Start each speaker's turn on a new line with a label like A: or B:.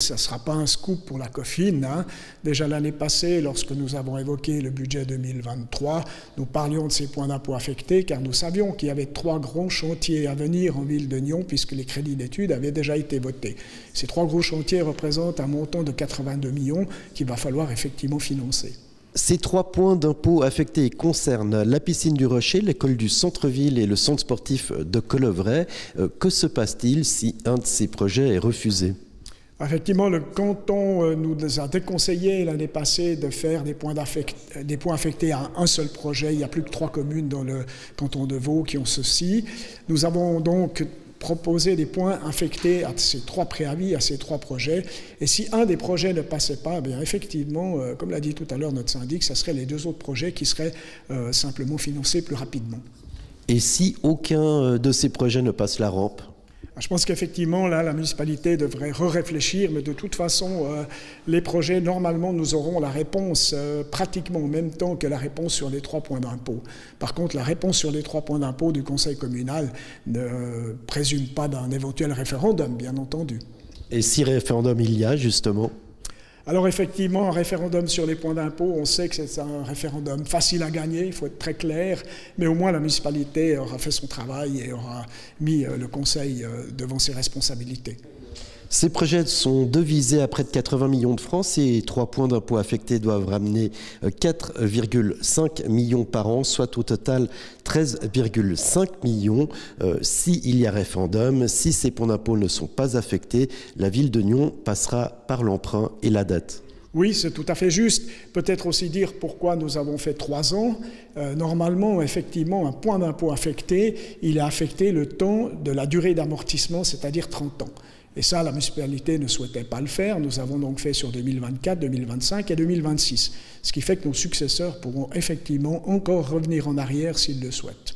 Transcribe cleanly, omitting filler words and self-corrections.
A: Ça ne sera pas un scoop pour la COFIN, hein. Déjà l'année passée, lorsque nous avons évoqué le budget 2023, nous parlions de ces points d'impôt affectés car nous savions qu'il y avait 3 gros chantiers à venir en ville de Nyon puisque les crédits d'études avaient déjà été votés. Ces 3 gros chantiers représentent un montant de 82 millions qu'il va falloir effectivement financer.
B: Ces 3 points d'impôt affectés concernent la piscine du Rocher, l'école du centre-ville et le centre sportif de Collovray. Que se passe-t-il si un de ces projets est refusé ?
A: Effectivement, le canton nous a déconseillé l'année passée de faire des points affectés à un seul projet. Il n'y a plus que 3 communes dans le canton de Vaud qui ont ceci. Nous avons donc proposé des points affectés à ces 3 préavis, à ces 3 projets. Et si un des projets ne passait pas, eh bien effectivement, comme l'a dit tout à l'heure notre syndic, ce seraient les 2 autres projets qui seraient simplement financés plus rapidement.
B: Et si aucun de ces projets ne passe la rampe ?
A: Je pense qu'effectivement, là, la municipalité devrait réfléchir, mais de toute façon, les projets, normalement, nous aurons la réponse pratiquement en même temps que la réponse sur les 3 points d'impôt. Par contre, la réponse sur les 3 points d'impôt du Conseil communal ne présume pas d'un éventuel référendum, bien entendu.
B: Et si référendum il y a, justement ?
A: Alors effectivement, un référendum sur les points d'impôt, on sait que c'est un référendum facile à gagner, il faut être très clair, mais au moins la municipalité aura fait son travail et aura mis le Conseil devant ses responsabilités.
B: Ces projets sont devisés à près de 80 millions de francs. Ces 3 points d'impôt affectés doivent ramener 4,5 millions par an, soit au total 13,5 millions. S'il y a référendum, si ces points d'impôt ne sont pas affectés, la ville de Nyon passera par l'emprunt et la dette.
A: Oui, c'est tout à fait juste. Peut-être aussi dire pourquoi nous avons fait 3 ans. Normalement, effectivement, un point d'impôt affecté, il est affecté le temps de la durée d'amortissement, c'est-à-dire 30 ans. Et ça, la municipalité ne souhaitait pas le faire. Nous avons donc fait sur 2024, 2025 et 2026. Ce qui fait que nos successeurs pourront effectivement encore revenir en arrière s'ils le souhaitent.